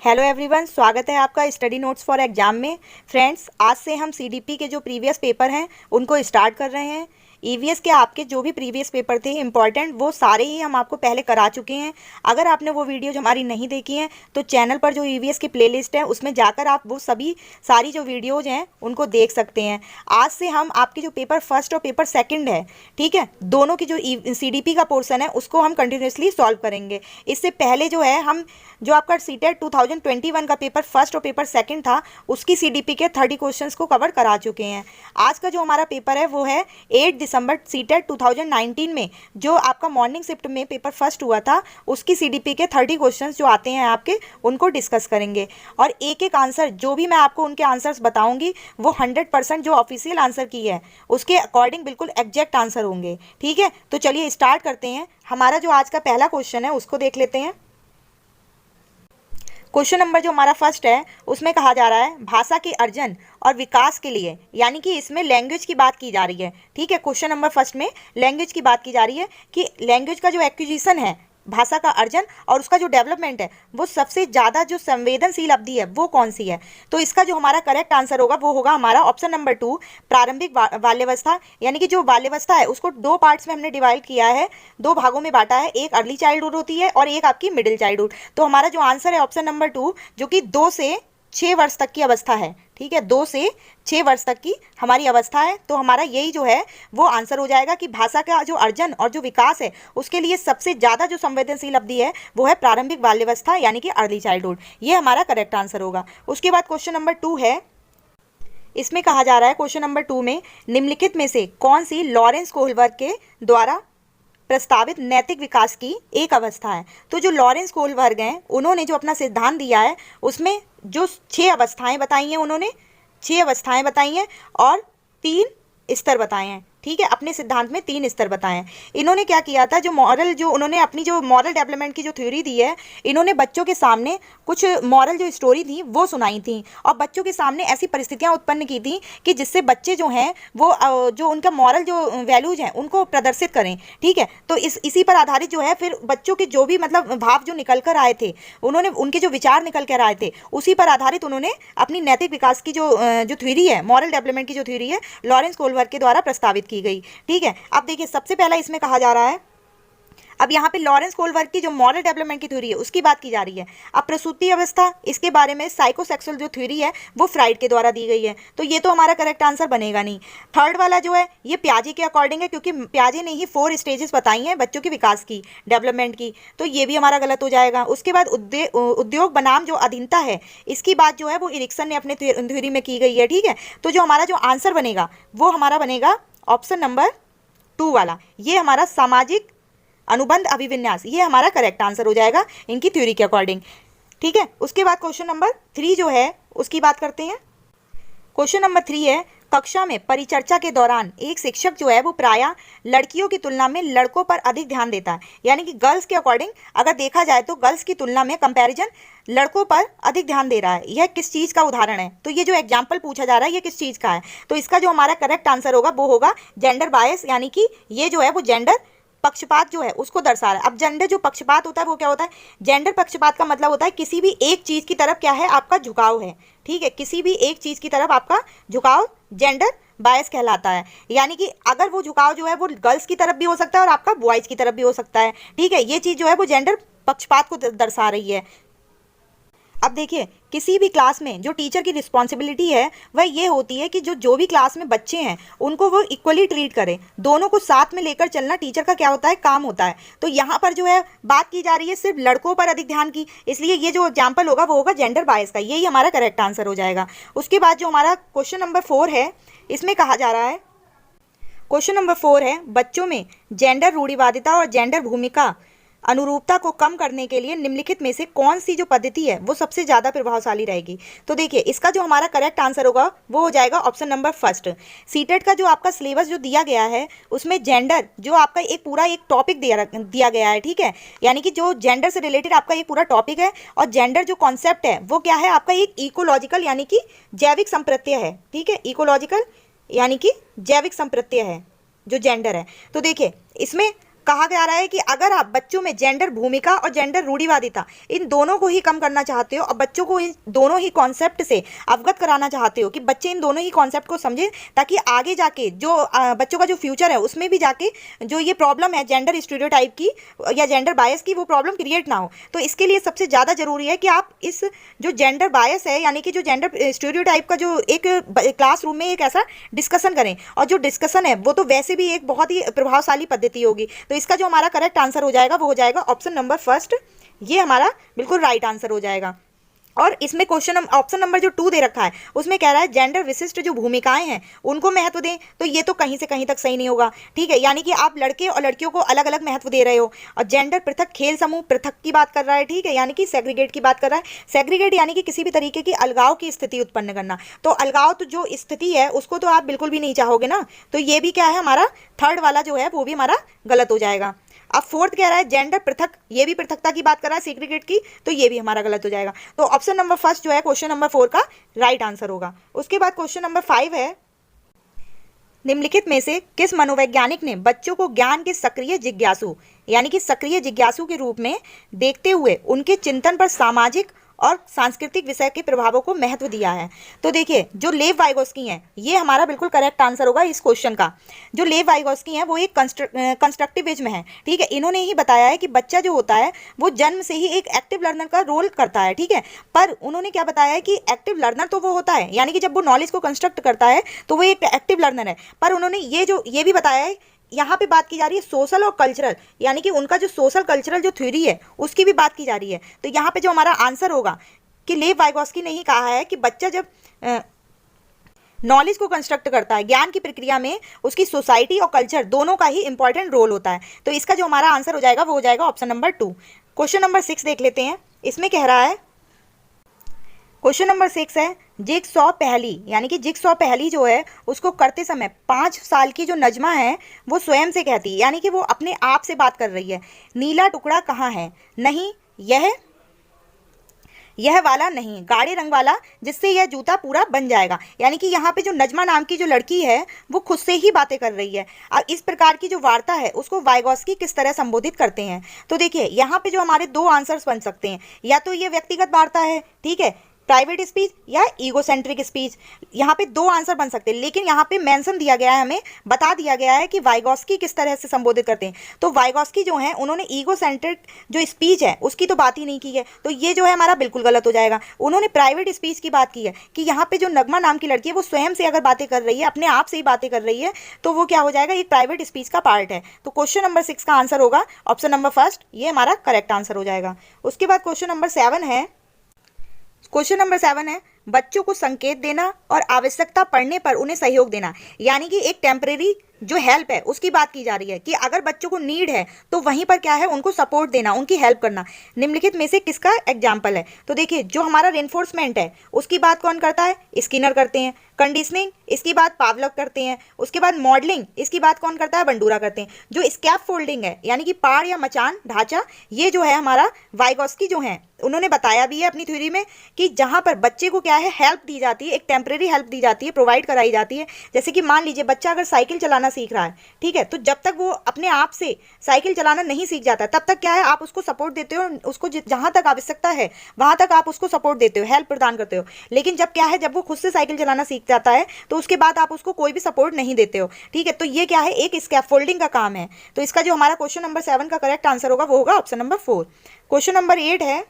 Hello everyone, स्वागत है आपका स्टडी नोट्स फॉर एग्जाम में। फ्रेंड्स, आज से हम सीडीपी के जो प्रीवियस पेपर हैं उनको स्टार्ट कर रहे हैं। ईवीएस के आपके जो भी प्रीवियस पेपर थे इंपॉर्टेंट, वो सारे ही हम आपको पहले करा चुके हैं। अगर आपने वो वीडियोज हमारी नहीं देखी हैं तो चैनल पर जो ईवीएस की प्लेलिस्ट है उसमें जाकर आप वो सारी जो वीडियोज हैं उनको देख सकते हैं। आज से हम आपके जो पेपर फर्स्ट और पेपर सेकंड है, ठीक है, दोनों की जो सीडीपी का पोर्शन है उसको हम कंटिन्यूसली सॉल्व करेंगे। इससे पहले जो है हम जो आपका सीटेट 2021 का पेपर फर्स्ट और पेपर सेकंड था उसकी सीडीपी के 30 क्वेश्चंस को कवर करा चुके हैं। आज का जो हमारा पेपर है वो है 8 दिसंबर सीटेट 2019 में जो आपका मॉर्निंग शिफ्ट में पेपर फर्स्ट हुआ था उसकी सीडीपी के 30 क्वेश्चंस जो आते हैं आपके, उनको डिस्कस करेंगे। और एक एक आंसर जो भी मैं आपको उनके आंसर्स बताऊंगी वो 100% जो ऑफिशियल आंसर की है उसके अकॉर्डिंग बिल्कुल एग्जैक्ट आंसर होंगे। ठीक है, तो चलिए स्टार्ट करते हैं। हमारा जो आज का पहला क्वेश्चन है उसको देख लेते हैं। क्वेश्चन नंबर जो हमारा फर्स्ट है उसमें कहा जा रहा है भाषा के अर्जन और विकास के लिए, यानी कि इसमें लैंग्वेज की बात की जा रही है। ठीक है, क्वेश्चन नंबर फर्स्ट में लैंग्वेज की बात की जा रही है कि लैंग्वेज का जो एक्विजिशन है, भाषा का अर्जन और उसका जो डेवलपमेंट है, वो सबसे ज़्यादा जो संवेदनशील अवधि है वो कौन सी है। तो इसका जो हमारा करेक्ट आंसर होगा वो होगा हमारा ऑप्शन नंबर 2, प्रारंभिक बाल्यावस्था। यानी कि जो बाल्यावस्था है उसको दो पार्ट्स में हमने डिवाइड किया है, दो भागों में बांटा है। एक अर्ली चाइल्डहुड होती है और एक आपकी मिडिल चाइल्डहुड। तो हमारा जो आंसर है ऑप्शन नंबर 2, जो कि 2 से 6 वर्ष तक की अवस्था है। ठीक है, 2 से 6 वर्ष तक की हमारी अवस्था है। तो हमारा यही जो है वो आंसर हो जाएगा कि भाषा का जो अर्जन और जो विकास है उसके लिए सबसे ज़्यादा जो संवेदनशील अवधि है वो है प्रारंभिक बाल्यावस्था, यानी कि अर्ली चाइल्डहुड। ये हमारा करेक्ट आंसर होगा। उसके बाद क्वेश्चन नंबर 2 है, इसमें कहा जा रहा है क्वेश्चन नंबर 2 में निम्नलिखित में से कौन सी लॉरेंस कोहलबर्ग के द्वारा प्रस्तावित नैतिक विकास की एक अवस्था है। तो जो लॉरेंस कोहलबर्ग हैं उन्होंने जो अपना सिद्धांत दिया है उसमें जो 6 अवस्थाएं बताई हैं, उन्होंने 6 अवस्थाएं बताई हैं और 3 स्तर बताए हैं। ठीक है, अपने सिद्धांत में 3 स्तर बताए हैं। इन्होंने क्या किया था, जो उन्होंने अपनी जो मॉरल डेवलपमेंट की जो थ्योरी दी है, इन्होंने बच्चों के सामने कुछ मॉरल जो स्टोरी थी वो सुनाई थी और बच्चों के सामने ऐसी परिस्थितियां उत्पन्न की थी कि जिससे बच्चे जो हैं वो जो उनका मॉरल जो वैल्यूज हैं उनको प्रदर्शित करें। ठीक है, तो इसी पर आधारित जो है फिर बच्चों के जो भी मतलब भाव जो निकल कर आए थे, उन्होंने उनके जो विचार निकल कर आए थे उसी पर आधारित उन्होंने अपनी नैतिक विकास की जो थ्योरी है, मॉरल डेवलपमेंट की जो थ्योरी है, लॉरेंस कोहलबर्ग के द्वारा प्रस्तावित की गई। ठीक है, अब देखिए सबसे पहला इसमें कहा जा रहा है, अब यहाँ पे लॉरेंस कोहलबर्ग की जो मॉरल डेवलपमेंट की थ्योरी है उसकी बात की जा रही है। अब प्रसूति अवस्था, इसके बारे में साइकोसेक्सुअल जो थ्योरी है वो फ्राइड के द्वारा दी गई है। तो ये तो हमारा करेक्ट आंसर बनेगा नहीं। थर्ड वाला जो है ये प्याजे के अकॉर्डिंग है, क्योंकि प्याजे ने ही 4 स्टेजेस बताई हैं बच्चों के विकास की, डेवलपमेंट की। तो ये भी हमारा गलत हो जाएगा। उसके बाद उद्योग बनाम जो अधीनता है, इसकी बात जो है वो इरिक्सन ने अपने थ्योरी में की गई है। ठीक है, तो जो हमारा जो आंसर बनेगा वो हमारा बनेगा ऑप्शन नंबर 2 वाला। ये हमारा सामाजिक अनुबंध अभिविन्यास, ये हमारा करेक्ट आंसर हो जाएगा इनकी थ्योरी के अकॉर्डिंग। ठीक है, उसके बाद क्वेश्चन नंबर 3 जो है उसकी बात करते हैं। क्वेश्चन नंबर 3 है, कक्षा में परिचर्चा के दौरान एक शिक्षक जो है वो प्रायः लड़कियों की तुलना में लड़कों पर अधिक ध्यान देता है। यानी कि गर्ल्स के अकॉर्डिंग अगर देखा जाए तो गर्ल्स की तुलना में कंपैरिजन लड़कों पर अधिक ध्यान दे रहा है। यह किस चीज़ का उदाहरण है? तो ये जो एग्जाम्पल पूछा जा रहा है ये किस चीज़ का है? तो इसका जो हमारा करेक्ट आंसर होगा वो होगा जेंडर बायस, यानी कि ये जो है वो जेंडर पक्षपात जो है उसको दर्शा रहा है। अब जेंडर जो पक्षपात होता है वो क्या होता है? जेंडर पक्षपात का मतलब होता है किसी भी एक चीज़ की तरफ क्या है, आपका झुकाव है। ठीक है, किसी भी एक चीज़ की तरफ आपका झुकाव जेंडर बायस कहलाता है। यानी कि अगर वो झुकाव जो है वो गर्ल्स की तरफ भी हो सकता है और आपका बॉयज़ की तरफ भी हो सकता है। ठीक है, ये चीज़ जो है वो जेंडर पक्षपात को दर्शा रही है। अब देखिए, किसी भी क्लास में जो टीचर की रिस्पॉन्सिबिलिटी है वह ये होती है कि जो भी क्लास में बच्चे हैं उनको वो इक्वली ट्रीट करें, दोनों को साथ में लेकर चलना टीचर का क्या होता है, काम होता है। तो यहाँ पर जो है बात की जा रही है सिर्फ लड़कों पर अधिक ध्यान की, इसलिए ये जो एग्जाम्पल होगा वो होगा जेंडर बायस का। यही हमारा करेक्ट आंसर हो जाएगा। उसके बाद जो हमारा क्वेश्चन नंबर 4 है, इसमें कहा जा रहा है, क्वेश्चन नंबर 4 है, बच्चों में जेंडर रूढ़िवादिता और जेंडर भूमिका अनुरूपता को कम करने के लिए निम्नलिखित में से कौन सी जो पद्धति है वो सबसे ज़्यादा प्रभावशाली रहेगी। तो देखिए इसका जो हमारा करेक्ट आंसर होगा वो हो जाएगा ऑप्शन नंबर फर्स्ट। सीटेट का जो आपका सिलेबस जो दिया गया है उसमें जेंडर जो आपका एक पूरा एक टॉपिक दिया गया है। ठीक है, यानी कि जो जेंडर से रिलेटेड आपका एक पूरा टॉपिक है और जेंडर जो कॉन्सेप्ट है वो क्या है, आपका एक इकोलॉजिकल यानी कि जैविक संप्रत्यय है। ठीक है, इकोलॉजिकल यानी कि जैविक संप्रत्यय है जो जेंडर है। तो देखिए इसमें कहा जा रहा है कि अगर आप बच्चों में जेंडर भूमिका और जेंडर रूढ़िवादिता इन दोनों को ही कम करना चाहते हो और बच्चों को इन दोनों ही कॉन्सेप्ट से अवगत कराना चाहते हो कि बच्चे इन दोनों ही कॉन्सेप्ट को समझें, ताकि आगे जाके जो बच्चों का जो फ्यूचर है उसमें भी जाके जो ये प्रॉब्लम है जेंडर स्टीरियोटाइप की या जेंडर बायस की, वो प्रॉब्लम क्रिएट ना हो। तो इसके लिए सबसे ज़्यादा जरूरी है कि आप इस जो जेंडर बायस है यानी कि जो जेंडर स्टीरियोटाइप का जो एक क्लासरूम में एक ऐसा डिस्कशन करें, और जो डिस्कशन है वो तो वैसे भी एक बहुत ही प्रभावशाली पद्धति होगी। तो इसका जो हमारा करेक्ट आंसर हो जाएगा वो हो जाएगा ऑप्शन नंबर फर्स्ट, ये हमारा बिल्कुल राइट आंसर हो जाएगा। और इसमें क्वेश्चन ऑप्शन नंबर जो 2 दे रखा है उसमें कह रहा है जेंडर विशिष्ट जो भूमिकाएं हैं उनको महत्व दें, तो ये तो कहीं से कहीं तक सही नहीं होगा, ठीक है। यानी कि आप लड़के और लड़कियों को अलग अलग महत्व दे रहे हो, और जेंडर पृथक खेल समूह पृथक की बात कर रहा है, ठीक है, यानी कि सेग्रीगेट की बात कर रहा है। सेग्रीगेट यानी कि किसी भी तरीके की अलगाव की स्थिति उत्पन्न करना, तो अलगाव तो जो स्थिति है उसको तो आप बिल्कुल भी नहीं चाहोगे ना, तो ये भी क्या है हमारा थर्ड वाला जो है वो भी हमारा गलत हो जाएगा। अब फोर्थ कह रहा है जेंडर पृथक, ये भी पृथकता की बात कर रहा है सेग्रीगेट की, तो ये भी हमारा गलत हो जाएगा। तो ऑप्शन नंबर फर्स्ट जो है क्वेश्चन नंबर 4 का राइट आंसर होगा। उसके बाद क्वेश्चन नंबर 5 है, निम्नलिखित में से किस मनोवैज्ञानिक ने बच्चों को ज्ञान के सक्रिय जिज्ञासु यानी कि सक्रिय जिज्ञासु के रूप में देखते हुए उनके चिंतन पर सामाजिक और सांस्कृतिक विषय के प्रभावों को महत्व दिया है। तो देखिए जो लेव वाइगोस्की हैं ये हमारा बिल्कुल करेक्ट आंसर होगा इस क्वेश्चन का। जो लेव वाइगोस्की हैं वो एक कंस्ट्रक्टिविज्म है, ठीक है। इन्होंने ही बताया है कि बच्चा जो होता है वो जन्म से ही एक एक्टिव लर्नर का रोल करता है, ठीक है। पर उन्होंने क्या बताया है कि एक्टिव लर्नर तो वो होता है, यानी कि जब वो नॉलेज को कंस्ट्रक्ट करता है तो वो एक एक्टिव लर्नर है। पर उन्होंने ये भी बताया है, यहाँ पे बात की जा रही है सोशल और कल्चरल, यानी कि उनका जो सोशल कल्चरल जो थ्योरी है उसकी भी बात की जा रही है। तो यहाँ पे जो हमारा आंसर होगा कि लेव वाइगोस्की ने ही कहा है कि बच्चा जब नॉलेज को कंस्ट्रक्ट करता है ज्ञान की प्रक्रिया में उसकी सोसाइटी और कल्चर दोनों का ही इंपॉर्टेंट रोल होता है। तो इसका जो हमारा आंसर हो जाएगा वो हो जाएगा ऑप्शन नंबर 2। क्वेश्चन नंबर 6 देख लेते हैं। इसमें कह रहा है, क्वेश्चन नंबर 6 है जिगसॉ पहेली, यानी कि जिगसॉ पहेली जो है उसको करते समय 5 साल की जो नजमा है वो स्वयं से कहती है, यानी कि वो अपने आप से बात कर रही है। नीला टुकड़ा कहाँ है? नहीं, यह वाला नहीं, गाढ़े रंग वाला जिससे यह जूता पूरा बन जाएगा। यानी कि यहाँ पे जो नजमा नाम की जो लड़की है वो खुद से ही बातें कर रही है। और इस प्रकार की जो वार्ता है उसको वाइगोस्की किस तरह संबोधित करते हैं? तो देखिए यहाँ पे जो हमारे 2 आंसर्स बन सकते हैं, या तो ये व्यक्तिगत वार्ता है, ठीक है, प्राइवेट स्पीच या ईगोसेंट्रिक स्पीच। यहाँ पे 2 आंसर बन सकते हैं, लेकिन यहाँ पे मेंशन दिया गया है, हमें बता दिया गया है कि वाइगोस्की किस तरह से संबोधित करते हैं। तो वाइगोस्की जो है उन्होंने ईगोसेंट्रिक जो स्पीच है उसकी तो बात ही नहीं की है, तो ये जो है हमारा बिल्कुल गलत हो जाएगा। उन्होंने प्राइवेट स्पीच की बात की है कि यहाँ पे जो नगमा नाम की लड़की है वो स्वयं से अगर बातें कर रही है, अपने आप से ही बातें कर रही है, तो वो क्या हो जाएगा, एक प्राइवेट स्पीच का पार्ट है। तो क्वेश्चन नंबर 6 का आंसर होगा ऑप्शन नंबर फर्स्ट, ये हमारा करेक्ट आंसर हो जाएगा। उसके बाद क्वेश्चन नंबर 7 है, क्वेश्चन नंबर 7 है बच्चों को संकेत देना और आवश्यकता पड़ने पर उन्हें सहयोग देना, यानी कि एक टेम्परेरी जो हेल्प है उसकी बात की जा रही है कि अगर बच्चों को नीड है तो वहीं पर क्या है उनको सपोर्ट देना, उनकी हेल्प करना। निम्नलिखित में से किसका एग्जाम्पल है? तो देखिए जो हमारा रेनफोर्समेंट है उसकी बात कौन करता है? स्किनर करते हैं। कंडीशनिंग इसकी बात पावलव करते हैं। उसके बाद मॉडलिंग इसकी बात कौन करता है? बंडूरा करते हैं। जो स्कैप फोल्डिंग है यानी कि पाड़ या मचान ढांचा, ये जो है हमारा वाइगोस्की जो है उन्होंने बताया भी है अपनी थ्योरी में कि जहाँ पर बच्चे को क्या है हेल्प दी जाती है, एक टेम्परेरी हेल्प दी जाती है, प्रोवाइड कराई जाती है। जैसे कि मान लीजिए बच्चा अगर साइकिल चलाना सीख रहा है, ठीक है, तो जब तक वो अपने आप से साइकिल चलाना नहीं सीख जाता तब तक क्या है आप उसको सपोर्ट देते हो, उसको जहाँ तक आवश्यकता है वहाँ तक आप उसको सपोर्ट देते हो, हेल्प प्रदान करते हो। लेकिन जब क्या है जब वो खुद से साइकिल चलाना सीख जाता है तो उसके बाद आप उसको कोई भी सपोर्ट नहीं देते हो, ठीक है। तो ये क्या है, एक स्कैफोल्डिंग का काम है। तो इसका जो हमारा क्वेश्चन नंबर 7 का करेक्ट आंसर होगा वो होगा ऑप्शन नंबर 4। क्वेश्चन नंबर 8 है,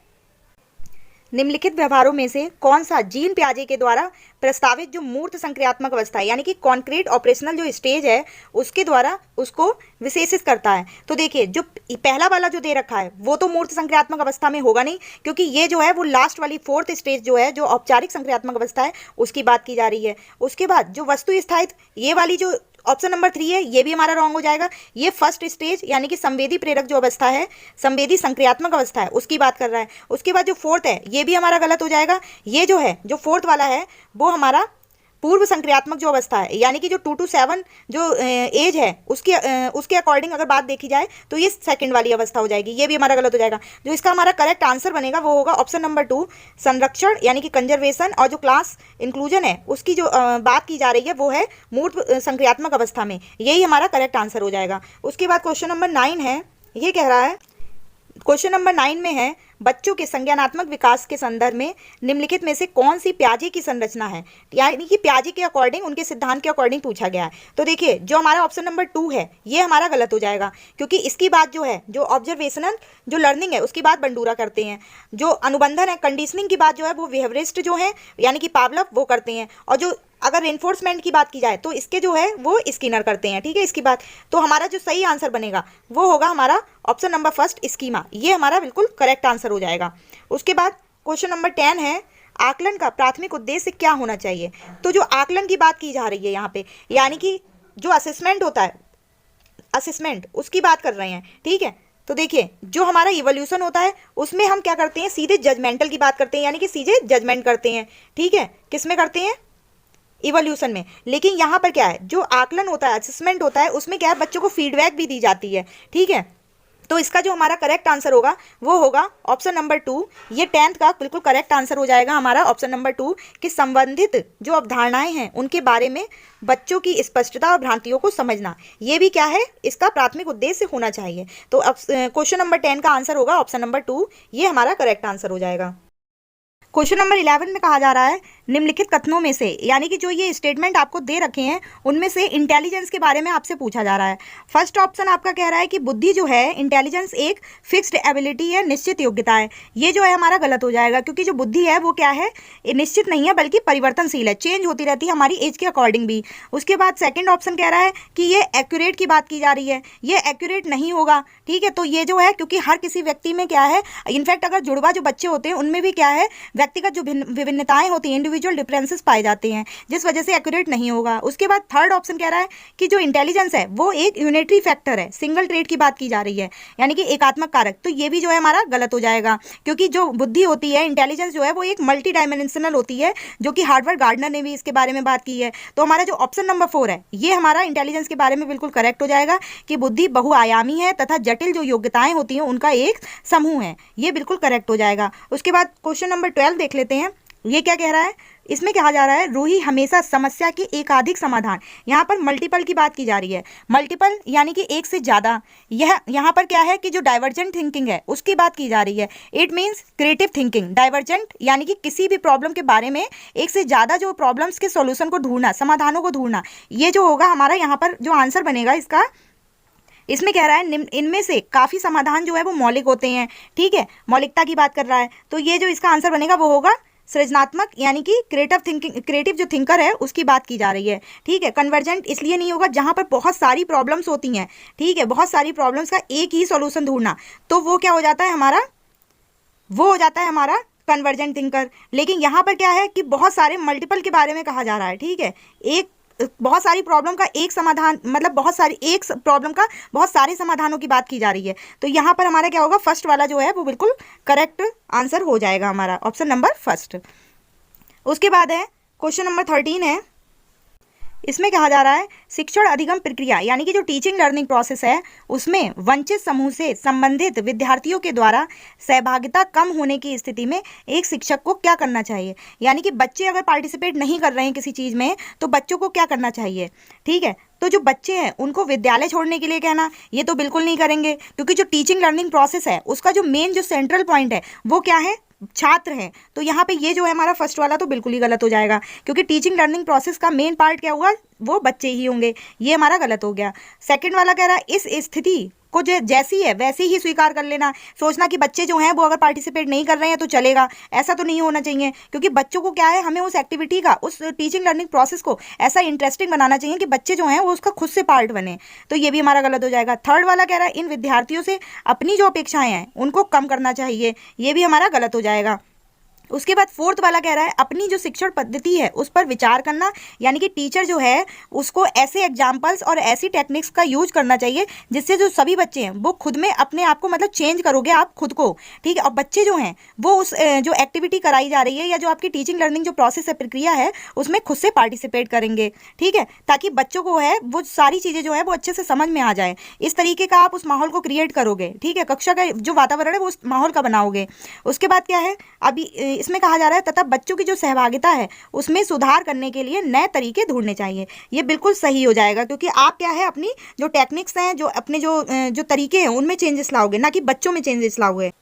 निम्नलिखित व्यवहारों में से कौन सा जीन पियाजे के द्वारा प्रस्तावित जो मूर्त संक्रियात्मक अवस्था है यानी कि कॉन्क्रीट ऑपरेशनल जो स्टेज है उसके द्वारा उसको विशेषित करता है? तो देखिए जो पहला वाला जो दे रखा है वो तो मूर्त संक्रियात्मक अवस्था में होगा नहीं, क्योंकि ये जो है वो लास्ट वाली 4th स्टेज जो है जो औपचारिक संक्रियात्मक अवस्था है उसकी बात की जा रही है। उसके बाद जो वस्तु स्थायित्व, ये वाली जो ऑप्शन नंबर 3 है ये भी हमारा रॉन्ग हो जाएगा। ये फर्स्ट स्टेज यानी कि संवेदी प्रेरक जो अवस्था है, संवेदी संक्रियात्मक अवस्था है उसकी बात कर रहा है। उसके बाद जो 4th है ये भी हमारा गलत हो जाएगा। ये जो है जो 4th वाला है वो हमारा पूर्व संक्रियात्मक जो अवस्था है, यानी कि जो 2 to 7 जो एज है उसके अकॉर्डिंग अगर बात देखी जाए तो ये सेकंड वाली अवस्था हो जाएगी। ये भी हमारा गलत हो जाएगा। जो इसका हमारा करेक्ट आंसर बनेगा वो होगा ऑप्शन नंबर 2, संरक्षण यानी कि कंजर्वेशन, और जो क्लास इंक्लूजन है उसकी जो बात की जा रही है वो है मूर्त संक्रियात्मक अवस्था में। यही हमारा करेक्ट आंसर हो जाएगा। उसके बाद क्वेश्चन नंबर 9 है, ये कह रहा है, क्वेश्चन नंबर 9 में है, बच्चों के संज्ञानात्मक विकास के संदर्भ में निम्नलिखित में से कौन सी प्याजे की संरचना है, यानी कि प्याजे के अकॉर्डिंग, उनके सिद्धांत के अकॉर्डिंग पूछा गया है। तो देखिए जो हमारा ऑप्शन नंबर 2 है ये हमारा गलत हो जाएगा, क्योंकि इसकी बात जो है, जो ऑब्जर्वेशनल जो लर्निंग है उसकी बात बंडूरा करते हैं, जो अनुबंधन है कंडीशनिंग की बात जो है वो वेहवरिस्ट जो है यानी कि पावलव वो करते हैं, और जो अगर रेनफोर्समेंट की बात की जाए तो इसके जो है वो स्किनर करते हैं। ठीक है, इसकी बात, तो हमारा जो सही आंसर बनेगा वो होगा हमारा ऑप्शन नंबर फर्स्ट, स्कीमा। ये हमारा बिल्कुल करेक्ट आंसर हो जाएगा। उसके बाद क्वेश्चन नंबर 10 है, आकलन का प्राथमिक उद्देश्य क्या होना चाहिए। तो जो आकलन की बात की जा रही है यहाँ पे, यानी कि जो असेसमेंट होता है, असेसमेंट उसकी बात कर रहे हैं। ठीक है, तो देखिए जो हमारा इवोल्यूशन होता है उसमें हम क्या करते हैं, सीधे जजमेंटल की बात करते हैं, यानी कि सीधे जजमेंट करते हैं। ठीक है, किस में करते हैं, इवोल्यूशन में। लेकिन यहाँ पर क्या है, जो आकलन होता है, असेसमेंट होता है, उसमें क्या है, बच्चों को फीडबैक भी दी जाती है। ठीक है, तो इसका जो हमारा करेक्ट आंसर होगा वो होगा ऑप्शन नंबर 2। ये 10th का बिल्कुल करेक्ट आंसर हो जाएगा हमारा ऑप्शन नंबर 2, कि संबंधित जो अवधारणाएं हैं उनके बारे में बच्चों की स्पष्टता और भ्रांतियों को समझना, ये भी क्या है, इसका प्राथमिक उद्देश्य होना चाहिए। तो अब क्वेश्चन नंबर 10 का आंसर होगा ऑप्शन नंबर 2, ये हमारा करेक्ट आंसर हो जाएगा। क्वेश्चन नंबर 11 में कहा जा रहा है, निम्नलिखित कथनों में से, यानी कि जो ये स्टेटमेंट आपको दे रखे हैं उनमें से इंटेलिजेंस के बारे में आपसे पूछा जा रहा है। फर्स्ट ऑप्शन आपका कह रहा है कि बुद्धि जो है, इंटेलिजेंस एक फिक्स्ड एबिलिटी है, निश्चित योग्यता है। ये जो है हमारा गलत हो जाएगा, क्योंकि जो बुद्धि है वो क्या है, निश्चित नहीं है बल्कि परिवर्तनशील है, चेंज होती रहती है हमारी एज के अकॉर्डिंग भी। उसके बाद सेकेंड ऑप्शन कह रहा है कि ये एक्यूरेट की बात की जा रही है, ये एक्यूरेट नहीं होगा। ठीक है, तो ये जो है, क्योंकि हर किसी व्यक्ति में क्या है, इनफैक्ट अगर जुड़वा जो बच्चे होते हैं उनमें भी क्या है, व्यक्तिगत जो विभिन्नताएं होती हैं, इंडिविजुअल डिफरेंसेस पाए जाते हैं, जिस वजह से एक्यूरेट नहीं होगा। उसके बाद थर्ड ऑप्शन कह रहा है कि जो इंटेलिजेंस है वो एक यूनिटरी फैक्टर है, सिंगल ट्रेट की बात की जा रही है, यानी कि एकात्मक कारक। तो ये भी जो है हमारा गलत हो जाएगा, क्योंकि जो बुद्धि होती है, इंटेलिजेंस जो है वो एक मल्टी डायमेंशनल होती है, जो कि हार्वर्ड गार्डनर ने भी इसके बारे में बात की है। तो हमारा जो ऑप्शन नंबर 4 है ये हमारा इंटेलिजेंस के बारे में बिल्कुल करेक्ट हो जाएगा, कि बुद्धि बहुआयामी है तथा जटिल जो योग्यताएं होती हैं उनका एक समूह है। ये बिल्कुल करेक्ट हो जाएगा। उसके बाद क्वेश्चन नंबर 12 देख लेते हैं, ये क्या कह रहा है, इसमें कहा जा रहा है, रूही हमेशा समस्या के एकाधिक समाधान, यहाँ पर मल्टीपल की बात की जा रही है। मल्टीपल यानी कि एक से ज़्यादा, यह यहाँ पर क्या है कि जो डाइवर्जेंट थिंकिंग है उसकी बात की जा रही है। It means creative thinking. Divergent यानी कि किसी भी प्रॉब्लम के बारे में एक से ज़्यादा जो प्रॉब्लम्स के सॉल्यूशन को ढूंढना, समाधानों को ढूंढना, ये जो होगा हमारा यहाँ पर जो आंसर बनेगा इसका, इसमें कह रहा है इनमें से काफ़ी समाधान जो है वो मौलिक होते हैं। ठीक है, मौलिकता की बात कर रहा है। तो ये जो इसका आंसर बनेगा वो होगा सृजनात्मक, यानी कि क्रिएटिव थिंकिंग, क्रिएटिव जो थिंकर है उसकी बात की जा रही है। ठीक है, कन्वर्जेंट इसलिए नहीं होगा जहाँ पर बहुत सारी प्रॉब्लम्स होती हैं। ठीक है, बहुत सारी प्रॉब्लम्स का एक ही सॉल्यूशन ढूंढना, तो वो क्या हो जाता है हमारा, वो हो जाता है हमारा कन्वर्जेंट थिंकर। लेकिन यहाँ पर क्या है कि बहुत सारे मल्टीपल के बारे में कहा जा रहा है। ठीक है, एक बहुत सारी प्रॉब्लम का एक समाधान, मतलब बहुत सारी एक प्रॉब्लम का बहुत सारे समाधानों की बात की जा रही है। तो यहाँ पर हमारा क्या होगा, फर्स्ट वाला जो है वो बिल्कुल करेक्ट आंसर हो जाएगा हमारा ऑप्शन नंबर फर्स्ट। उसके बाद है क्वेश्चन नंबर 13 है, इसमें कहा जा रहा है, शिक्षण अधिगम प्रक्रिया यानी कि जो टीचिंग लर्निंग प्रोसेस है उसमें वंचित समूह से संबंधित विद्यार्थियों के द्वारा सहभागिता कम होने की स्थिति में एक शिक्षक को क्या करना चाहिए। यानी कि बच्चे अगर पार्टिसिपेट नहीं कर रहे हैं किसी चीज़ में तो बच्चों को क्या करना चाहिए। ठीक है, तो जो बच्चे हैं उनको विद्यालय छोड़ने के लिए कहना, ये तो बिल्कुल नहीं करेंगे, क्योंकि जो टीचिंग लर्निंग प्रोसेस है उसका जो मेन जो सेंट्रल पॉइंट है वो क्या है, छात्र हैं। तो यहाँ पे ये जो है हमारा फर्स्ट वाला तो बिल्कुल ही गलत हो जाएगा, क्योंकि टीचिंग लर्निंग प्रोसेस का मेन पार्ट क्या होगा, वो बच्चे ही होंगे। ये हमारा गलत हो गया। सेकंड वाला कह रहा है, इस स्थिति को जैसी है वैसे ही स्वीकार कर लेना, सोचना कि बच्चे जो हैं वो अगर पार्टिसिपेट नहीं कर रहे हैं तो चलेगा, ऐसा तो नहीं होना चाहिए। क्योंकि बच्चों को क्या है, हमें उस एक्टिविटी का, उस टीचिंग लर्निंग प्रोसेस को ऐसा इंटरेस्टिंग बनाना चाहिए कि बच्चे जो हैं वो उसका खुद से पार्ट बने। तो ये भी हमारा गलत हो जाएगा। थर्ड वाला कह रहा है, इन विद्यार्थियों से अपनी जो अपेक्षाएं हैं उनको कम करना चाहिए, ये भी हमारा गलत हो जाएगा। उसके बाद फोर्थ वाला कह रहा है अपनी जो शिक्षण पद्धति है उस पर विचार करना, यानी कि टीचर जो है उसको ऐसे एग्जाम्पल्स और ऐसी टेक्निक्स का यूज करना चाहिए जिससे जो सभी बच्चे हैं वो खुद में अपने आप को मतलब चेंज करोगे आप खुद को, ठीक है। और बच्चे जो हैं वो उस जो एक्टिविटी कराई जा रही है या जो आपकी टीचिंग लर्निंग जो प्रोसेस है, प्रक्रिया है, उसमें खुद से पार्टिसिपेट करेंगे, ठीक है, ताकि बच्चों को है वो सारी चीज़ें जो है वो अच्छे से समझ में आ जाए। इस तरीके का आप उस माहौल को क्रिएट करोगे, ठीक है, कक्षा का जो वातावरण है वो उस माहौल का बनाओगे। उसके बाद क्या है, अभी इसमें कहा जा रहा है तथा बच्चों की जो सहभागिता है उसमें सुधार करने के लिए नए तरीके ढूंढने चाहिए। ये बिल्कुल सही हो जाएगा, क्योंकि आप क्या है अपनी जो टेक्निक्स हैं, जो अपने जो तरीके हैं उनमें चेंजेस लाओगे, ना कि बच्चों में चेंजेस लाओगे।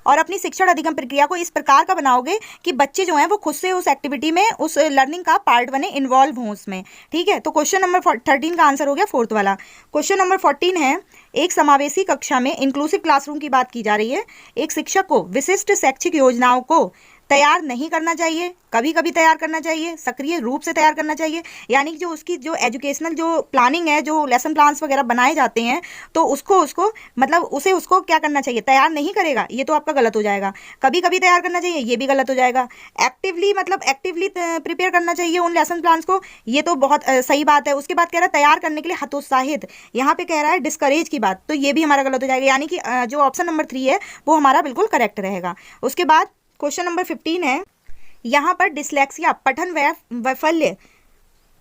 और अपनी शिक्षण अधिगम प्रक्रिया को इस प्रकार का बनाओगे कि बच्चे जो हैं वो खुद से उस एक्टिविटी में, उस लर्निंग का पार्ट बने, इन्वॉल्व हों उसमें, ठीक है। तो क्वेश्चन नंबर 13 का आंसर हो गया फोर्थ वाला। क्वेश्चन नंबर 14 है, एक समावेशी कक्षा में इंक्लूसिव क्लासरूम की बात की जा रही है। एक शिक्षक को विशिष्ट शैक्षिक योजनाओं को तैयार नहीं करना चाहिए, कभी कभी तैयार करना चाहिए, सक्रिय रूप से तैयार करना चाहिए, यानी कि जो उसकी जो एजुकेशनल जो प्लानिंग है, जो लेसन प्लान्स वगैरह बनाए जाते हैं, तो उसको मतलब उसको क्या करना चाहिए, तैयार नहीं करेगा, ये तो आपका गलत हो जाएगा। कभी कभी तैयार करना चाहिए, ये भी गलत हो जाएगा। एक्टिवली मतलब एक्टिवली प्रिपेयर करना चाहिए उन लेसन प्लान्स को, ये तो बहुत सही बात है। उसके बाद कह रहा है तैयार करने के लिए हतोत्साहित, यहाँ पे कह रहा है डिस्करेज की बात, तो ये भी हमारा गलत हो जाएगा, यानी कि जो ऑप्शन नंबर 3 है वो हमारा बिल्कुल करेक्ट रहेगा। उसके बाद क्वेश्चन नंबर 15 है, यहाँ पर डिसलेक्सिया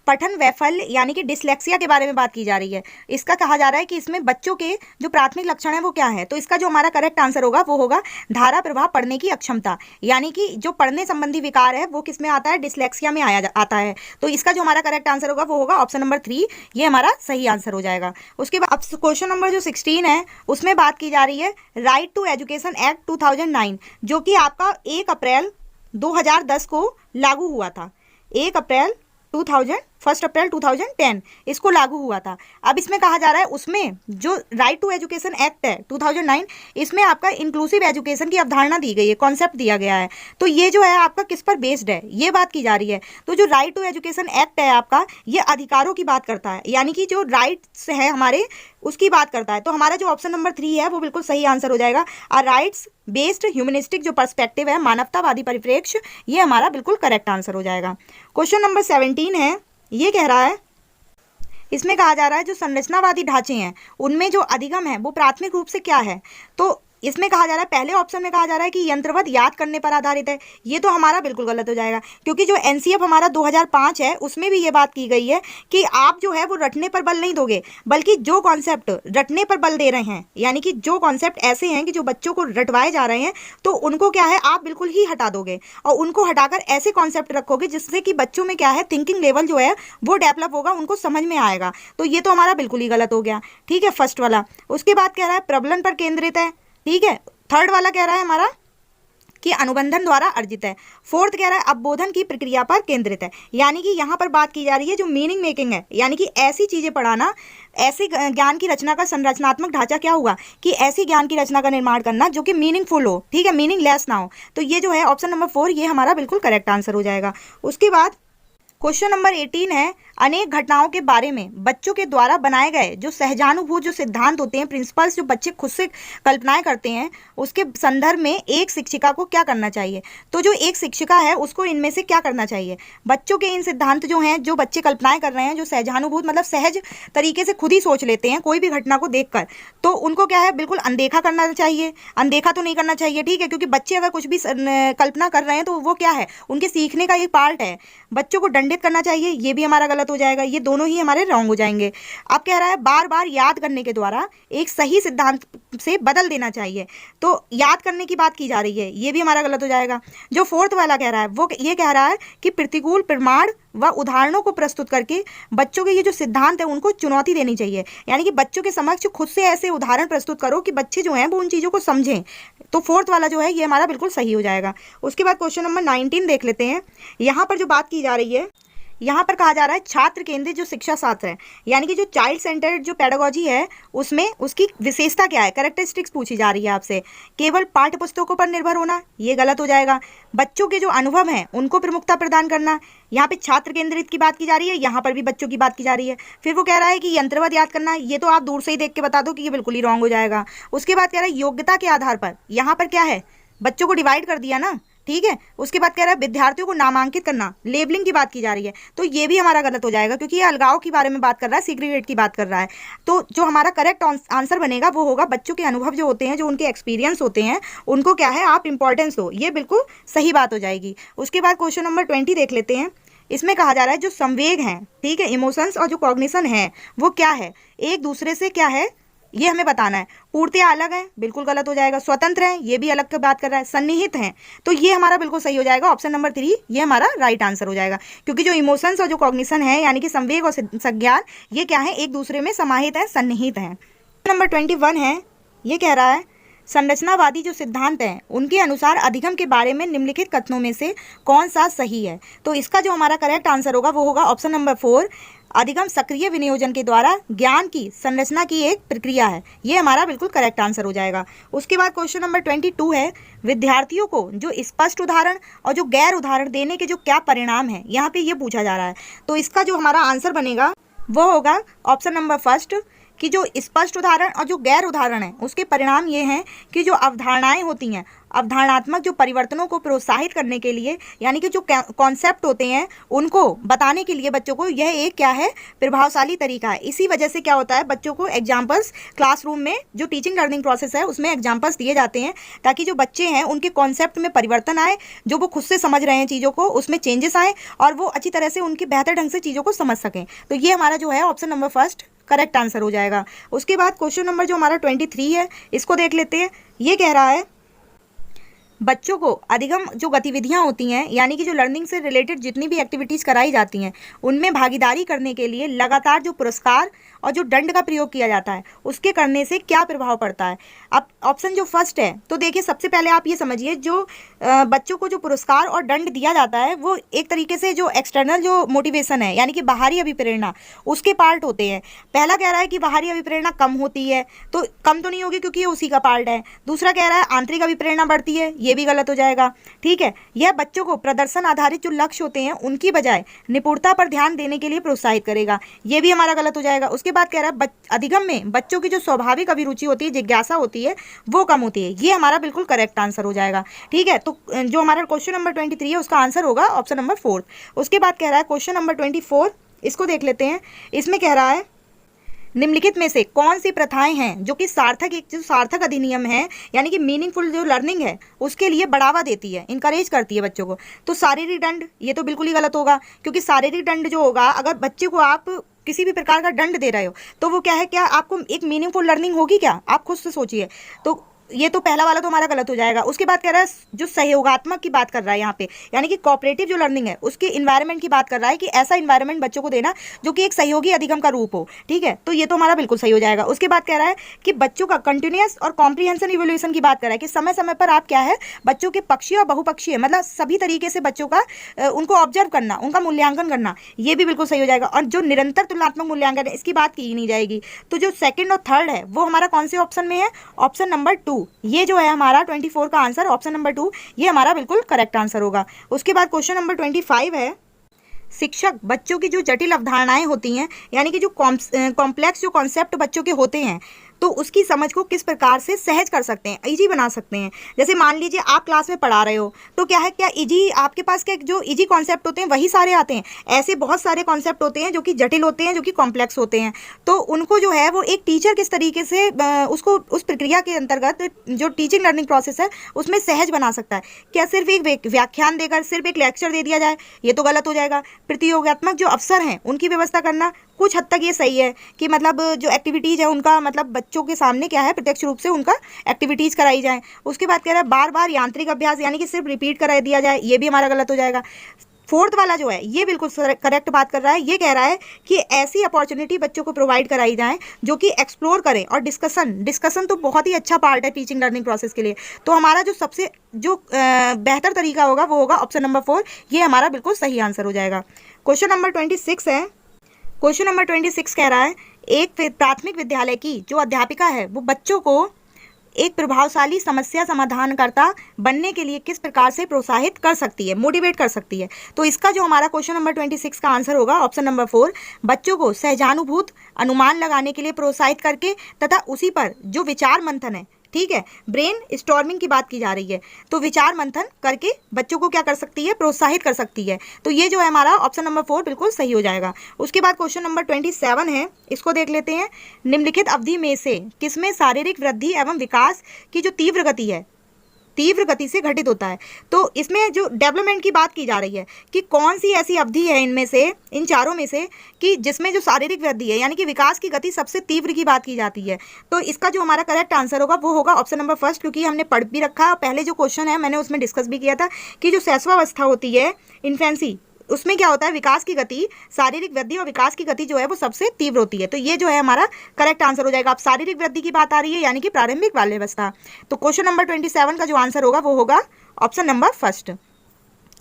पठन वैफल्य यानी कि डिसलेक्सिया के बारे में बात की जा रही है। इसका कहा जा रहा है कि इसमें बच्चों के जो प्राथमिक लक्षण है वो क्या है, तो इसका जो हमारा करेक्ट आंसर होगा वो होगा धारा प्रवाह पढ़ने की अक्षमता, यानी कि जो पढ़ने संबंधी विकार है वो किस में आता है, डिसलेक्सिया में आता है। तो इसका जो हमारा करेक्ट आंसर होगा वो होगा ऑप्शन नंबर 3, ये हमारा सही आंसर हो जाएगा। उसके बाद अब क्वेश्चन नंबर जो 16 है उसमें बात की जा रही है राइट टू एजुकेशन एक्ट 2009, जो कि आपका 1 अप्रैल 2010 को लागू हुआ था। 1 अप्रैल 2010 इसको लागू हुआ था। अब इसमें कहा जा रहा है उसमें जो राइट टू एजुकेशन एक्ट है 2009, इसमें आपका इंक्लूसिव एजुकेशन की अवधारणा दी गई है, कॉन्सेप्ट दिया गया है। तो ये जो है आपका किस पर बेस्ड है, ये बात की जा रही है। तो जो राइट टू एजुकेशन एक्ट है आपका, ये अधिकारों की बात करता है, यानी कि जो राइट्स है हमारे उसकी बात करता है। तो हमारा जो ऑप्शन नंबर 3 है वो बिल्कुल सही आंसर हो जाएगा। राइट्स बेस्ड ह्यूमनिस्टिक जो पर्सपेक्टिव है, मानवतावादी परिप्रेक्ष्य, ये हमारा बिल्कुल करेक्ट आंसर हो जाएगा। क्वेश्चन नंबर 17 है, ये कह रहा है, इसमें कहा जा रहा है जो संरचनावादी ढांचे हैं उनमें जो अधिगम है वो प्राथमिक रूप से क्या है। तो इसमें कहा जा रहा है, पहले ऑप्शन में कहा जा रहा है कि यंत्रवत याद करने पर आधारित है, ये तो हमारा बिल्कुल गलत हो जाएगा, क्योंकि जो एनसीएफ हमारा 2005 है उसमें भी ये बात की गई है कि आप जो है वो रटने पर बल नहीं दोगे, बल्कि जो कॉन्सेप्ट रटने पर बल दे रहे हैं, यानी कि जो कॉन्सेप्ट ऐसे हैं कि जो बच्चों को रटवाए जा रहे हैं, तो उनको क्या है आप बिल्कुल ही हटा दोगे और उनको हटाकर ऐसे कॉन्सेप्ट रखोगे जिससे कि बच्चों में क्या है थिंकिंग लेवल जो है वो डेवलप होगा, उनको समझ में आएगा। तो ये तो हमारा बिल्कुल ही गलत हो गया, ठीक है, फर्स्ट वाला। उसके बाद कह रहा है प्रबलन पर केंद्रित है, ठीक है। थर्ड वाला कह रहा है हमारा कि अनुबंधन द्वारा अर्जित है। फोर्थ कह रहा है अवबोधन की प्रक्रिया पर केंद्रित है, यानी कि यहाँ पर बात की जा रही है जो मीनिंग मेकिंग है, यानी कि ऐसी चीज़ें पढ़ाना, ऐसे ज्ञान की रचना का संरचनात्मक ढांचा क्या हुआ कि ऐसी ज्ञान की रचना का निर्माण करना जो कि मीनिंगफुल हो, ठीक है, मीनिंगलेस ना हो। तो ये जो है ऑप्शन नंबर 4, ये हमारा बिल्कुल करेक्ट आंसर हो जाएगा। उसके बाद क्वेश्चन नंबर 18 है, अनेक घटनाओं के बारे में बच्चों के द्वारा बनाए गए जो सहजानुभूत जो सिद्धांत होते हैं, प्रिंसिपल्स जो बच्चे खुद से कल्पनाएं करते हैं, उसके संदर्भ में एक शिक्षिका को क्या करना चाहिए। तो जो एक शिक्षिका है उसको इनमें से क्या करना चाहिए, बच्चों के इन सिद्धांत जो हैं, जो बच्चे कल्पनाएं कर रहे हैं, जो सहजानुभूत मतलब सहज तरीके से खुद ही सोच लेते हैं कोई भी घटना को देखकर, तो उनको क्या है बिल्कुल अनदेखा करना चाहिए, अनदेखा तो नहीं करना चाहिए, ठीक है, क्योंकि बच्चे अगर कुछ भी कल्पना कर रहे हैं तो वो क्या है उनके सीखने का एक पार्ट है। बच्चों को दंडित करना चाहिए, ये भी हमारा गलत हो जाएगा, ये दोनों ही हमारे रॉन्ग हो जाएंगे। अब कह रहा है बार बार याद करने के द्वारा एक सही सिद्धांत से बदल देना चाहिए, तो याद करने की बात की जा रही है, ये भी हमारा गलत हो जाएगा। जो फोर्थ वाला कह रहा है वो ये कह रहा है कि प्रतिकूल प्रमाण व उदाहरणों को प्रस्तुत करके बच्चों के ये जो सिद्धांत है उनको चुनौती देनी चाहिए, यानी कि बच्चों के समक्ष खुद से ऐसे उदाहरण प्रस्तुत करो कि बच्चे जो हैं वो उन चीज़ों को समझें। तो फोर्थ वाला जो है ये हमारा बिल्कुल सही हो जाएगा। उसके बाद क्वेश्चन नंबर 19 देख लेते हैं। यहाँ पर जो बात की जा रही है, यहाँ पर कहा जा रहा है छात्र केंद्रित जो शिक्षा शास्त्र है, यानी कि जो चाइल्ड सेंटर्ड जो पेडागोजी है उसमें उसकी विशेषता क्या है, कैरेक्टरिस्टिक्स पूछी जा रही है आपसे। केवल पाठ्य पुस्तकों पर निर्भर होना, ये गलत हो जाएगा। बच्चों के जो अनुभव हैं उनको प्रमुखता प्रदान करना, यहाँ पे छात्र केंद्रित की बात की जा रही है, यहाँ पर भी बच्चों की बात की जा रही है। फिर वो कह रहा है कि यंत्रवत याद करना, ये तो आप दूर से ही देख के बता दो कि ये बिल्कुल ही रॉन्ग हो जाएगा। उसके बाद कह रहा है योग्यता के आधार पर, यहाँ पर क्या है बच्चों को डिवाइड कर दिया ना, ठीक है। उसके बाद कह रहा है विद्यार्थियों को नामांकित करना, लेबलिंग की बात की जा रही है, तो ये भी हमारा गलत हो जाएगा क्योंकि ये अलगाव के बारे में बात कर रहा है, सीग्रीगेट की बात कर रहा है। तो जो हमारा करेक्ट आंसर बनेगा वो होगा बच्चों के अनुभव जो होते हैं, जो उनके एक्सपीरियंस होते हैं, उनको क्या है आप इंपॉर्टेंस दो, ये बिल्कुल सही बात हो जाएगी। उसके बाद क्वेश्चन नंबर 20 देख लेते हैं। इसमें कहा जा रहा है जो संवेग हैं, ठीक है, इमोशंस और जो कॉग्निशन है वो क्या है, एक दूसरे से क्या है ये हमें बताना है। पूर्णतया अलग है, बिल्कुल गलत हो जाएगा। स्वतंत्र है, ये भी अलग की बात कर रहा है। सन्निहित है, तो ये हमारा बिल्कुल सही हो जाएगा, ऑप्शन नंबर 3 ये हमारा राइट आंसर हो जाएगा, क्योंकि जो इमोशंस और जो कॉग्निशन है यानी कि संवेग और संज्ञान, ये क्या है एक दूसरे में समाहित है, सन्निहित है। नंबर 21 है, ये कह रहा है संरचनावादी जो सिद्धांत हैं उनके अनुसार अधिगम के बारे में निम्नलिखित कथनों में से कौन सा सही है। तो इसका जो हमारा करेक्ट आंसर होगा वो होगा ऑप्शन नंबर 4, अधिगम सक्रिय विनियोजन के द्वारा ज्ञान की संरचना की एक प्रक्रिया है, ये हमारा बिल्कुल करेक्ट आंसर हो जाएगा। उसके बाद क्वेश्चन नंबर 22 है, विद्यार्थियों को जो स्पष्ट उदाहरण और जो गैर उदाहरण देने के जो क्या परिणाम है, यहाँ पे ये पूछा जा रहा है। तो इसका जो हमारा आंसर बनेगा वो होगा ऑप्शन नंबर फर्स्ट, कि जो स्पष्ट उदाहरण और जो गैर उदाहरण है उसके परिणाम ये हैं कि जो अवधारणाएं होती हैं, अवधारणात्मक जो परिवर्तनों को प्रोत्साहित करने के लिए यानी कि जो कॉन्सेप्ट होते हैं उनको बताने के लिए बच्चों को यह एक क्या है प्रभावशाली तरीका है। इसी वजह से क्या होता है बच्चों को एग्जाम्पल्स क्लासरूम में जो टीचिंग लर्निंग प्रोसेस है उसमें एग्जाम्पल्स दिए जाते हैं ताकि जो बच्चे हैं उनके कॉन्सेप्ट में परिवर्तन आए, जो वो खुद से समझ रहे हैं चीज़ों को उसमें चेंजेस आए और वो अच्छी तरह से उनके बेहतर ढंग से चीज़ों को समझ सकें। तो ये हमारा जो है option number first correct answer हो जाएगा। उसके बाद क्वेश्चन नंबर जो हमारा 23 है इसको देख लेते हैं। ये कह रहा है बच्चों को अधिगम जो गतिविधियां होती हैं यानी कि जो लर्निंग से रिलेटेड जितनी भी एक्टिविटीज़ कराई जाती हैं उनमें भागीदारी करने के लिए लगातार जो पुरस्कार और जो दंड का प्रयोग किया जाता है उसके करने से क्या प्रभाव पड़ता है। अब ऑप्शन जो फर्स्ट है तो देखिए सबसे पहले आप ये समझिए जो बच्चों को जो पुरस्कार और दंड दिया जाता है वो एक तरीके से जो एक्सटर्नल जो मोटिवेशन है यानी कि बाहरी अभिप्रेरणा उसके पार्ट होते हैं। पहला कह रहा है कि बाहरी अभिप्रेरणा कम होती है, तो कम तो नहीं होगी क्योंकि ये उसी का पार्ट है। दूसरा कह रहा है आंतरिक अभिप्रेरणा बढ़ती है, ये भी गलत हो जाएगा। ठीक है, यह बच्चों को प्रदर्शन आधारित जो लक्ष्य होते हैं उनकी बजाय निपुणता पर ध्यान देने के लिए प्रोत्साहित करेगा, ये भी हमारा गलत हो जाएगा। उसके बाद कह रहा है अधिगम में बच्चों की जो स्वाभाविक अभिरुचि होती है, जिज्ञासा होती है, वो कम होती है, ये हमारा बिल्कुल करेक्ट आंसर हो जाएगा। ठीक है, तो जो हमारा क्वेश्चन नंबर 23 है उसका आंसर होगा ऑप्शन नंबर 4। उसके बाद कह रहा है क्वेश्चन नंबर 24, इसको देख लेते हैं। इसमें कह रहा है निम्नलिखित में से कौन सी प्रथाएं हैं जो कि सार्थक एक जो सार्थक अधिनियम है यानी कि मीनिंगफुल जो लर्निंग है उसके लिए बढ़ावा देती है, इंकरेज करती है बच्चों को। तो शारीरिक दंड, ये तो बिल्कुल ही गलत होगा क्योंकि शारीरिक दंड जो होगा अगर बच्चे को आप किसी भी प्रकार का दंड दे रहे हो तो वो क्या है, क्या आपको एक मीनिंगफुल लर्निंग होगी क्या, आप खुद से सोचिए। तो ये तो पहला वाला तो हमारा गलत हो जाएगा। उसके बाद कह रहा है जो सहयोगात्मक की बात कर रहा है यहाँ पे यानी कि कोऑपरेटिव जो लर्निंग है उसके इन्वायरमेंट की बात कर रहा है कि ऐसा इन्वायरमेंट बच्चों को देना जो कि एक सहयोगी अधिगम का रूप हो। ठीक है, तो ये तो हमारा बिल्कुल सही हो जाएगा। उसके बाद कह रहा है कि बच्चों का कंटिन्यूअस और कॉम्प्रीहेंशन इवोल्यूशन की बात कर रहा है कि समय समय पर आप क्या है बच्चों के पक्षीय और बहुपक्षीय मतलब सभी तरीके से बच्चों का उनको ऑब्जर्व करना, उनका मूल्यांकन करना, ये भी बिल्कुल सही हो जाएगा। और जो निरंतर तुलनात्मक मूल्यांकन है इसकी बात की ही नहीं जाएगी। तो जो सेकंड और थर्ड है वो हमारा कौन से ऑप्शन में है, ऑप्शन नंबर 2, ये जो है हमारा 24 का आंसर ऑप्शन नंबर 2, ये हमारा बिल्कुल करेक्ट आंसर होगा। उसके बाद क्वेश्चन नंबर 25 है, शिक्षक बच्चों की जो जटिल अवधारणाएं होती हैं यानी कि जो कॉम्प्लेक्स जो कॉन्सेप्ट बच्चों के होते हैं तो उसकी समझ को किस प्रकार से सहज कर सकते हैं, इजी बना सकते हैं। जैसे मान लीजिए आप क्लास में पढ़ा रहे हो तो क्या है, क्या इजी आपके पास क्या जो इजी कॉन्सेप्ट होते हैं वही सारे आते हैं, ऐसे बहुत सारे कॉन्सेप्ट होते हैं जो कि जटिल होते हैं, जो कि कॉम्प्लेक्स होते हैं। तो उनको जो है वो एक टीचर किस तरीके से उसको उस प्रक्रिया के अंतर्गत जो टीचिंग लर्निंग प्रोसेस है उसमें सहज बना सकता है। क्या सिर्फ एक व्याख्यान देकर सिर्फ एक लेक्चर दे दिया जाए, ये तो गलत हो जाएगा। प्रतियोगात्मक जो अवसर हैं उनकी व्यवस्था करना, कुछ हद तक ये सही है कि मतलब जो एक्टिविटीज़ है उनका मतलब बच्चों के सामने क्या है प्रत्यक्ष रूप से उनका एक्टिविटीज़ कराई जाए। उसके बाद कह रहा है बार बार यांत्रिक अभ्यास यानी कि सिर्फ रिपीट करा दिया जाए, ये भी हमारा गलत हो जाएगा। फोर्थ वाला जो है ये बिल्कुल करेक्ट बात कर रहा है, ये कह रहा है कि ऐसी अपॉर्चुनिटी बच्चों को प्रोवाइड कराई जाए जो कि एक्सप्लोर करें और डिस्कशन तो बहुत ही अच्छा पार्ट है टीचिंग लर्निंग प्रोसेस के लिए। तो हमारा जो सबसे जो बेहतर तरीका होगा वो होगा ऑप्शन नंबर 4, ये हमारा बिल्कुल सही आंसर हो जाएगा। क्वेश्चन नंबर 26 है, क्वेश्चन नंबर 26 कह रहा है एक प्राथमिक विद्यालय की जो अध्यापिका है वो बच्चों को एक प्रभावशाली समस्या समाधानकर्ता बनने के लिए किस प्रकार से प्रोत्साहित कर सकती है, मोटिवेट कर सकती है। तो इसका जो हमारा क्वेश्चन नंबर 26 का आंसर होगा ऑप्शन नंबर 4, बच्चों को सहजानुभूत अनुमान लगाने के लिए प्रोत्साहित करके तथा उसी पर जो विचार मंथन है ठीक है, ब्रेन स्टॉर्मिंग की बात की जा रही है, तो विचार मंथन करके बच्चों को क्या कर सकती है, प्रोत्साहित कर सकती है। तो ये जो है हमारा ऑप्शन नंबर 4 बिल्कुल सही हो जाएगा। उसके बाद क्वेश्चन नंबर 27 है, इसको देख लेते हैं। निम्नलिखित अवधि में से किसमें शारीरिक वृद्धि एवं विकास की जो तीव्र गति है, तीव्र गति से घटित होता है। तो इसमें जो डेवलपमेंट की बात की जा रही है कि कौन सी ऐसी अवधि है इनमें से, इन चारों में से, कि जिसमें जो शारीरिक वृद्धि है यानी कि विकास की गति सबसे तीव्र की बात की जाती है। तो इसका जो हमारा करेक्ट आंसर होगा वो होगा ऑप्शन नंबर फर्स्ट, क्योंकि हमने पढ़ भी रखा है। पहले जो क्वेश्चन है मैंने उसमें डिस्कस भी किया था कि जो शैशवावस्था होती है, इन्फेंसी, उसमें क्या होता है, विकास की गति, शारीरिक वृद्धि और विकास की गति जो है वो सबसे तीव्र होती है। तो ये जो है हमारा करेक्ट आंसर हो जाएगा। अब शारीरिक वृद्धि की बात आ रही है यानी कि प्रारंभिक बाल्यावस्था। तो क्वेश्चन नंबर 27 का जो आंसर होगा वो होगा option number first.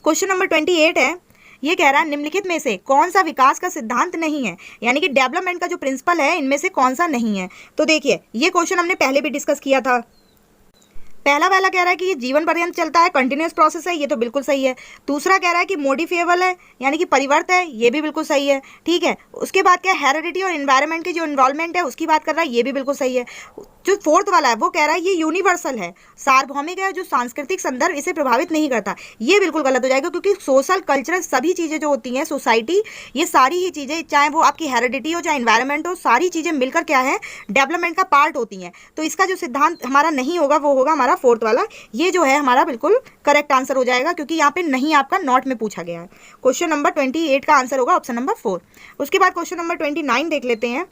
Question number 28 है, ये कह रहा है निम्नलिखित में से कौन सा विकास का सिद्धांत नहीं है, यानी कि डेवलपमेंट का जो प्रिंसिपल है इनमें से कौन सा नहीं है। तो देखिए ये क्वेश्चन हमने पहले भी डिस्कस किया था। पहला वाला कह रहा है कि ये जीवन पर्यंत चलता है, कंटिन्यूस प्रोसेस है, ये तो बिल्कुल सही है। दूसरा कह रहा है कि मॉडिफिएबल है यानी कि परिवर्त है, ये भी बिल्कुल सही है, ठीक है। उसके बाद क्या है, हेरिडिटी और एनवायरनमेंट की जो इन्वॉल्वमेंट है उसकी बात कर रहा है, ये भी बिल्कुल सही है। जो फोर्थ वाला है वो कह रहा है ये यूनिवर्सल है, सार्वभौमिक है, जो सांस्कृतिक संदर्भ इसे प्रभावित नहीं करता, ये बिल्कुल गलत हो जाएगा, क्योंकि सोशल कल्चरल सभी चीज़ें जो होती हैं, सोसाइटी, ये सारी ही चीज़ें, चाहे वो आपकी हेरिडिटी हो चाहे एनवायरनमेंट हो, सारी चीज़ें मिलकर क्या है, डेवलपमेंट का पार्ट होती हैं। तो इसका जो सिद्धांत हमारा नहीं होगा वो होगा हमारा फोर्थ वाला। ये जो है हमारा बिल्कुल करेक्ट आंसर हो जाएगा, क्योंकि यहाँ पे नहीं आपका नॉट में पूछा गया है। क्वेश्चन नंबर 28 का आंसर होगा ऑप्शन नंबर 4। उसके बाद क्वेश्चन नंबर 29 देख लेते हैं,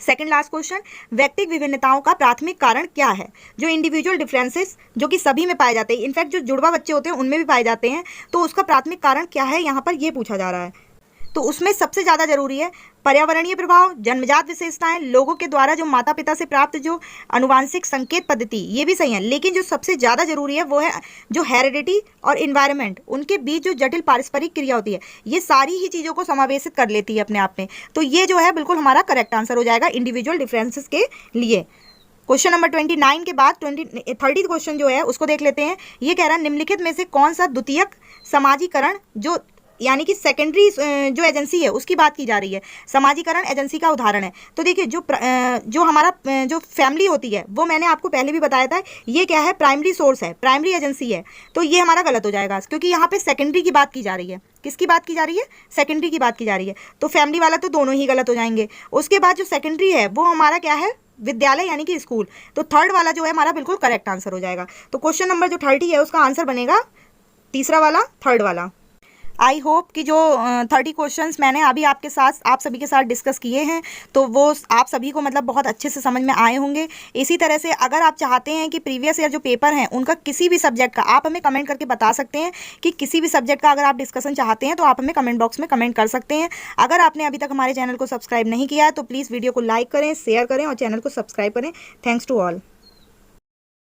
सेकंड लास्ट क्वेश्चन। व्यक्तिगत विभिन्नताओं का प्राथमिक कारण क्या है, जो इंडिविजुअल डिफरेंसेस जो कि सभी में पाए जाते हैं, इनफैक्ट जो जुड़वा बच्चे होते हैं उनमें भी पाए जाते हैं, तो उसका प्राथमिक कारण क्या है, यहाँ पर ये पूछा जा रहा है। तो उसमें सबसे ज़्यादा जरूरी है पर्यावरणीय प्रभाव, जन्मजात विशेषताएं, लोगों के द्वारा जो माता पिता से प्राप्त जो अनुवांशिक संकेत पद्धति, ये भी सही है, लेकिन जो सबसे ज़्यादा जरूरी है वो है जो हेरिडिटी और इन्वायरमेंट, उनके बीच जो जटिल पारस्परिक क्रिया होती है, ये सारी ही चीज़ों को समावेशित कर लेती है अपने आप में। तो ये जो है बिल्कुल हमारा करेक्ट आंसर हो जाएगा इंडिविजुअल डिफरेंसेस के लिए। क्वेश्चन नंबर 29 के बाद 30 क्वेश्चन जो है उसको देख लेते हैं। ये कह रहा है निम्नलिखित में से कौन सा द्वितीयक समाजीकरण जो यानी कि सेकेंडरी जो एजेंसी है उसकी बात की जा रही है, समाजीकरण एजेंसी का उदाहरण है। तो देखिए जो हमारा जो फैमिली होती है वो मैंने आपको पहले भी बताया था, ये क्या है, प्राइमरी सोर्स है, प्राइमरी एजेंसी है। तो ये हमारा गलत हो जाएगा, क्योंकि यहाँ पे सेकेंडरी की बात की जा रही है। किसकी बात की जा रही है, सेकेंडरी की बात की जा रही है। तो फैमिली वाला तो दोनों ही गलत हो जाएंगे। उसके बाद जो सेकेंडरी है वो हमारा क्या है, विद्यालय यानी कि स्कूल। तो थर्ड वाला जो है हमारा बिल्कुल करेक्ट आंसर हो जाएगा। तो क्वेश्चन नंबर जो 30 है उसका आंसर बनेगा तीसरा वाला, थर्ड वाला। आई होप कि जो 30 क्वेश्चंस मैंने अभी आपके साथ, आप सभी के साथ डिस्कस किए हैं, तो वो आप सभी को मतलब बहुत अच्छे से समझ में आए होंगे। इसी तरह से अगर आप चाहते हैं कि प्रीवियस ईयर जो पेपर हैं उनका किसी भी सब्जेक्ट का, आप हमें कमेंट करके बता सकते हैं कि किसी भी सब्जेक्ट का अगर आप डिस्कशन चाहते हैं तो आप हमें कमेंट बॉक्स में कमेंट कर सकते हैं। अगर आपने अभी तक हमारे चैनल को सब्सक्राइब नहीं किया है तो प्लीज़ वीडियो को लाइक करें, शेयर करें और चैनल को सब्सक्राइब करें। Thanks to all.